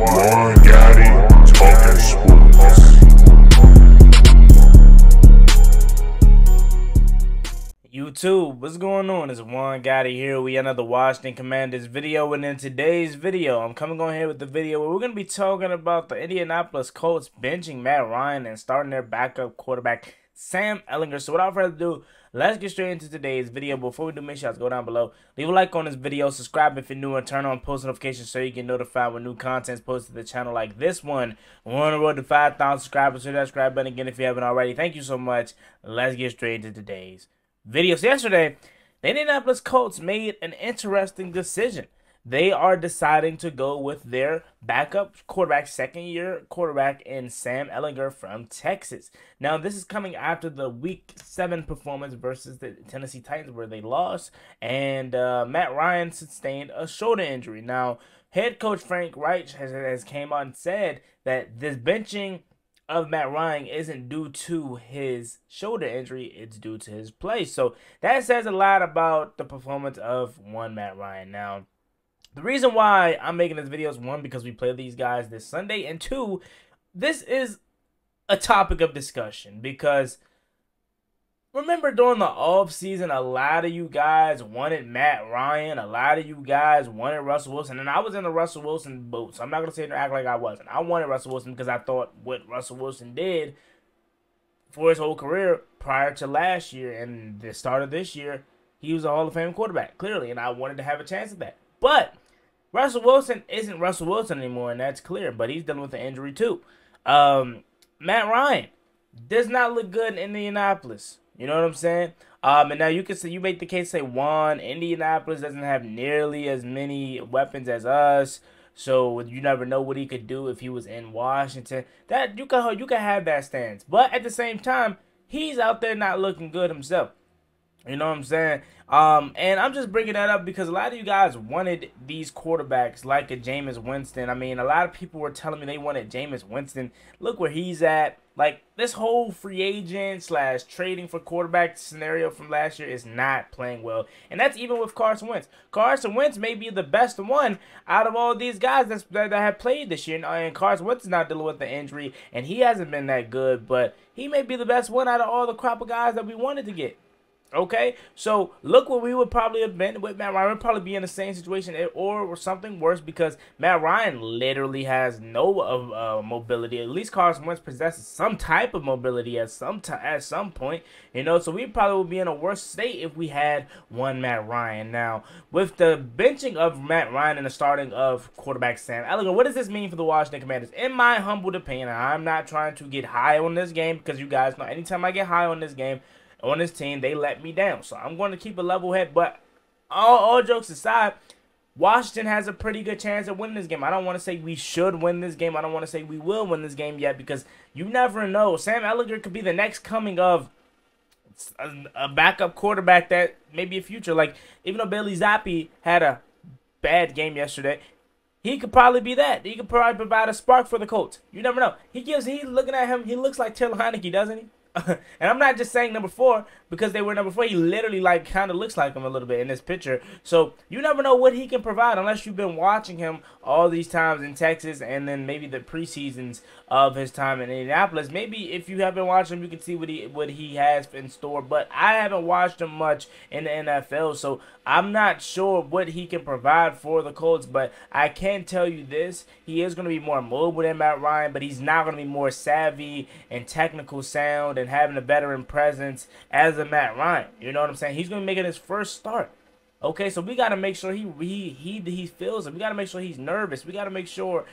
One Gotti, talking sports. YouTube, what's going on? It's One Gotti here. We another Washington Commanders video, and in today's video, I'm coming on here with the video where we're going to be talking about the Indianapolis Colts benching Matt Ryan and starting their backup quarterback Sam Ehlinger. So without further ado, let's get straight into today's video. Before we do, make sure you go down below, leave a like on this video, subscribe if you're new, and turn on post notifications so you get notified when new content is posted to the channel like this one. We're on the road to 5,000 subscribers, so hit that subscribe button again if you haven't already. Thank you so much. Let's get straight into today's video. So yesterday, the Indianapolis Colts made an interesting decision. They are deciding to go with their backup quarterback, second-year quarterback in Sam Ehlinger from Texas. Now, this is coming after the Week 7 performance versus the Tennessee Titans where they lost, and Matt Ryan sustained a shoulder injury. Now, head coach Frank Reich has came out and said that this benching of Matt Ryan isn't due to his shoulder injury, it's due to his play. So that says a lot about the performance of Matt Ryan. Now, the reason why I'm making this video is, one, because we play these guys this Sunday, and two, this is a topic of discussion because remember during the offseason, a lot of you guys wanted Matt Ryan, a lot of you guys wanted Russell Wilson, and I was in the Russell Wilson boat, so I'm not going to sit here and act like I wasn't. I wanted Russell Wilson because I thought what Russell Wilson did for his whole career prior to last year and the start of this year, he was a Hall of Fame quarterback, clearly, and I wanted to have a chance at that. But Russell Wilson isn't Russell Wilson anymore, and that's clear, but he's dealing with an injury too. Matt Ryan does not look good in Indianapolis. You know what I'm saying? And now you can say, you make the case, say, Indianapolis doesn't have nearly as many weapons as us, so you never know what he could do if he was in Washington. That you can have that stance, but at the same time, he's out there not looking good himself. You know what I'm saying? And I'm just bringing that up because a lot of you guys wanted these quarterbacks like a Jameis Winston. I mean, a lot of people were telling me they wanted Jameis Winston. Look where he's at. Like, this whole free agent / trading for quarterback scenario from last year is not playing well. And that's even with Carson Wentz. Carson Wentz may be the best one out of all these guys that have played this year. And Carson Wentz is not dealing with the injury, and he hasn't been that good. But he may be the best one out of all the crop of guys that we wanted to get. Okay, so look what we would probably have been with Matt Ryan. We'd probably be in the same situation or something worse because Matt Ryan literally has no mobility. At least Carson Wentz possesses some type of mobility at some point, you know. So we probably would be in a worse state if we had Matt Ryan. Now, with the benching of Matt Ryan and the starting of quarterback Sam Ehlinger, what does this mean for the Washington Commanders? In my humble opinion, I'm not trying to get high on this game because you guys know anytime I get high on this game, on this team, they let me down. So I'm going to keep a level head. But all jokes aside, Washington has a pretty good chance of winning this game. I don't want to say we should win this game. I don't want to say we will win this game yet because you never know. Sam Ehlinger could be the next coming of a backup quarterback that may be a future. Like, even though Bailey Zappi had a bad game yesterday, he could probably be that. He could probably provide a spark for the Colts. You never know. He's looking at him, he looks like Taylor Heineke, doesn't he? And I'm not just saying number 4 because they were number 4. He literally kind of looks like him a little bit in this picture. So you never know what he can provide unless you've been watching him all these times in Texas and then maybe the preseasons of his time in Indianapolis. Maybe if you have been watching him, you can see what he has in store. But I haven't watched him much in the NFL, so I'm not sure what he can provide for the Colts. But I can tell you this: he is going to be more mobile than Matt Ryan, but he's not going to be more savvy and technical sound and having a veteran presence as a Matt Ryan. You know what I'm saying? He's going to be making his first start. Okay, so we got to make sure he feels it. We got to make sure he's nervous. We got to make sure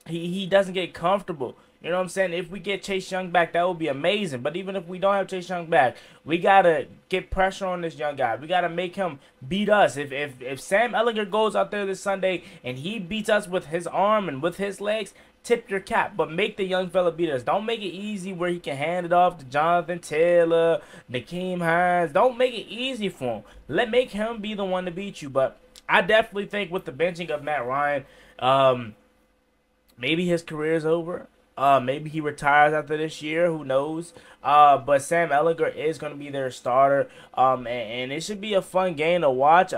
he doesn't get comfortable. You know what I'm saying? If we get Chase Young back, that would be amazing. But even if we don't have Chase Young back, we got to get pressure on this young guy. We got to make him beat us. If Sam Ehlinger goes out there this Sunday and he beats us with his arm and with his legs, tip your cap. But make the young fella beat us. Don't make it easy where he can hand it off to Jonathan Taylor, Nakeem Hines. Don't make it easy for him. Make him be the one to beat you. But I definitely think with the benching of Matt Ryan, maybe his career is over. Maybe he retires after this year. Who knows? But Sam Ehlinger is going to be their starter. And it should be a fun game to watch.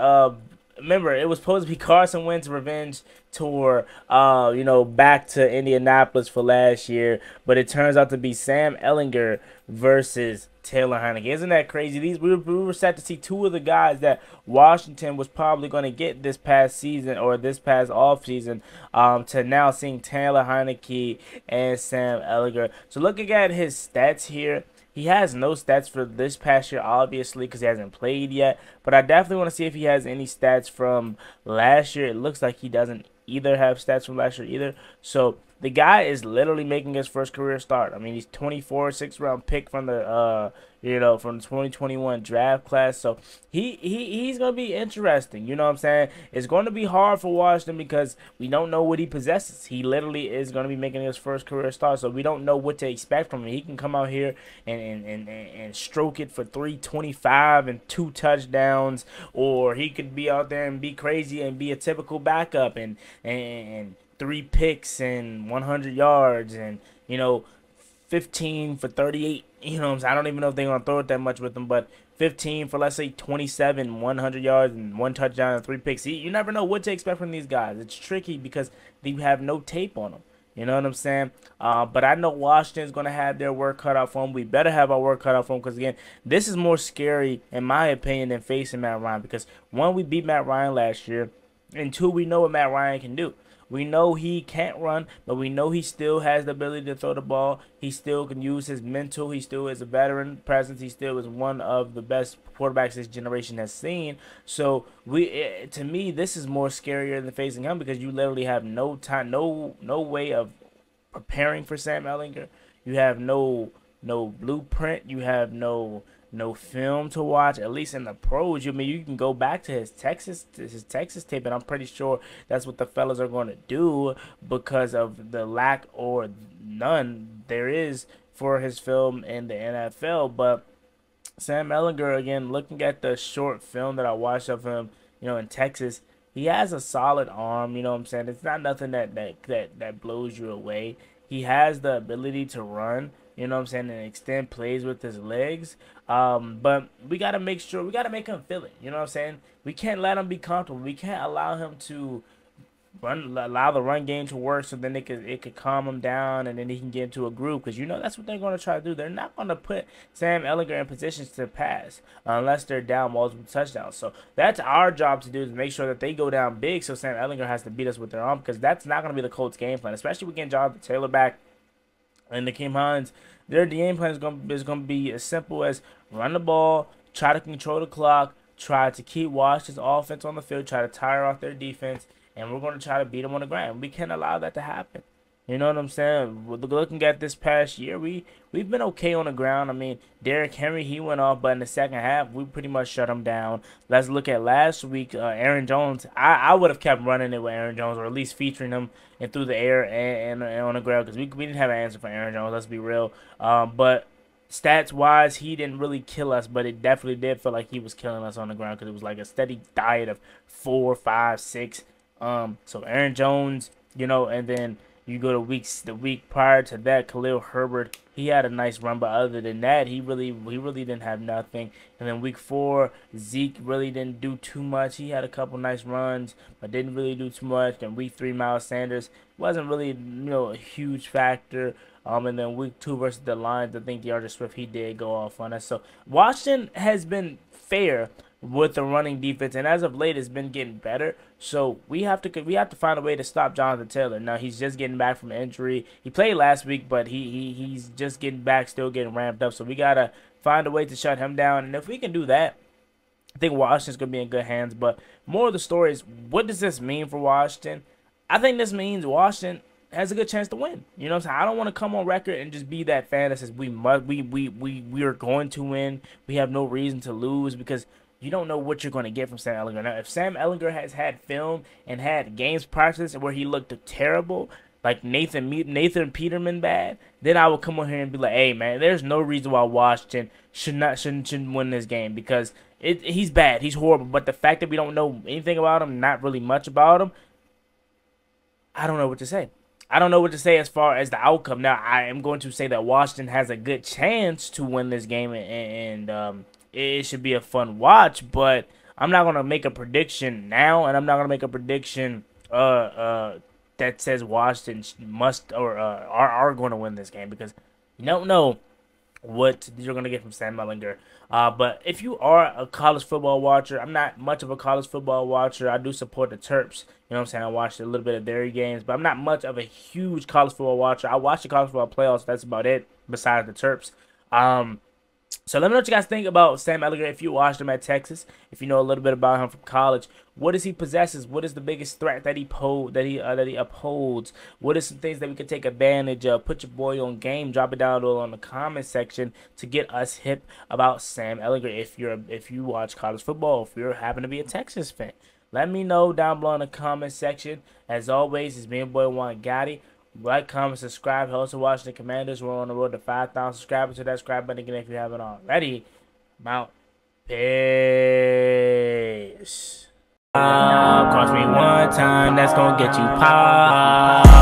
remember, it was supposed to be Carson Wentz revenge tour, back to Indianapolis for last year, but it turns out to be Sam Ellinger versus Taylor Heineke. Isn't that crazy? We were set to see two of the guys that Washington was probably going to get this past season or this past off season, to now seeing Taylor Heineke and Sam Ellinger. So looking at his stats here, he has no stats for this past year, obviously, because he hasn't played yet. But I definitely want to see if he has any stats from last year. It looks like he doesn't either have stats from last year either. So the guy is literally making his first career start. I mean, he's 24, 6th-round pick from the from the 2021 draft class. So he's gonna be interesting. You know what I'm saying? It's going to be hard for Washington because we don't know what he possesses. He literally is going to be making his first career start, so we don't know what to expect from him. He can come out here and stroke it for 325 and 2 touchdowns, or he could be out there and be crazy and be a typical backup and 3 picks and 100 yards and 15 for 38. You know what I'm saying? I don't even know if they're going to throw it that much with him, but 15 for, let's say, 27, 100 yards, and 1 touchdown and 3 picks. You never know what to expect from these guys. It's tricky because they have no tape on them. You know what I'm saying? But I know Washington's going to have their work cut out for them. We better have our work cut out for them because, again, this is more scary, in my opinion, than facing Matt Ryan because, 1, we beat Matt Ryan last year, and 2, we know what Matt Ryan can do. We know he can't run, but we know he still has the ability to throw the ball. He still can use his mental. He still is a veteran presence. He still is one of the best quarterbacks this generation has seen. So to me, this is more scarier than facing him because you literally have no time, no way of preparing for Sam Ellinger. You have no blueprint. You have no film to watch, at least in the pros. You can go back to his Texas tape, and I'm pretty sure that's what the fellas are going to do because of the lack or none there is for his film in the NFL. But Sam Ellinger, again, looking at the short film that I watched of him, in Texas, he has a solid arm. You know what I'm saying? It's not nothing that blows you away. He has the ability to run, you know what I'm saying, and extend plays with his legs. But we got to make sure, we got to make him feel it, you know what I'm saying? We can't let him be comfortable. We can't allow him to allow the run game to work so then it could calm him down and then he can get into a groove because, that's what they're going to try to do. They're not going to put Sam Ellinger in positions to pass unless they're down multiple touchdowns. So that's our job to do, is make sure that they go down big so Sam Ellinger has to beat us with their arm because that's not going to be the Colts' game plan, especially with getting Jonathan Taylor back and Nakeem Hines. Their game plan is going to be as simple as run the ball, try to control the clock, try to keep Washington's offense on the field, try to tire off their defense, and we're going to try to beat them on the ground. We can't allow that to happen. You know what I'm saying? Looking at this past year, we've been okay on the ground. I mean, Derrick Henry, he went off, but in the second half, we pretty much shut him down. Let's look at last week. Aaron Jones, I would have kept running it with Aaron Jones, or at least featuring him and through the air and on the ground, because we didn't have an answer for Aaron Jones, let's be real. But stats-wise, he didn't really kill us, but it definitely did feel like he was killing us on the ground because it was like a steady diet of 4, 5, 6. So Aaron Jones, and then you go to the week prior to that, Khalil Herbert, he had a nice run, but other than that, he really didn't have nothing. And then week 4, Zeke really didn't do too much. He had a couple nice runs, but didn't really do too much. And week 3, Miles Sanders wasn't really, a huge factor. And then week 2 versus the Lions, I think DeAndre Swift, he did go off on us. So Washington has been fair with the running defense, and as of late, it's been getting better. So we have to find a way to stop Jonathan Taylor. Now he's just getting back from injury. He played last week, but he's just getting back, still getting ramped up. So we gotta find a way to shut him down, and if we can do that, I think Washington's gonna be in good hands. But more of the story is, what does this mean for Washington? I think this means Washington has a good chance to win. You know what I'm saying? I don't want to come on record and just be that fan that says we are going to win. We have no reason to lose, because you don't know what you're going to get from Sam Ellinger. Now, if Sam Ellinger has had film and had games practice where he looked terrible, like Nathan Peterman bad, then I would come on here and be like, hey, man, there's no reason why Washington shouldn't win this game, because he's bad. He's horrible. But the fact that we don't know anything about him, not really much about him, I don't know what to say. I don't know what to say as far as the outcome. Now, I am going to say that Washington has a good chance to win this game, and it should be a fun watch, but I'm not gonna make a prediction now, and I'm not gonna make a prediction that says Washington must or are going to win this game, because you don't know what you're going to get from Sam Ellinger. But if you are a college football watcher, I'm not much of a college football watcher. I do support the Terps. You know what I'm saying? I watched a little bit of their games, but I'm not much of a huge college football watcher. I watch the college football playoffs. That's about it, besides the Terps. So let me know what you guys think about Sam Ellinger. If you watched him at Texas, if you know a little bit about him from college, what does he possesses? What is the biggest threat that he upholds? What are some things that we can take advantage of? Put your boy on game. Drop it down below in the comment section to get us hip about Sam Ellinger. If you watch college football, if you happen to be a Texas fan, let me know down below in the comment section. As always, it's me and boy Juan Gotti. Like, comment, subscribe. Help us to watch the Commanders. We're on the road to 5,000 subscribers. To that subscribe button again if you haven't already. I'm out. Peace. Cross me one time, that's gonna get you popped.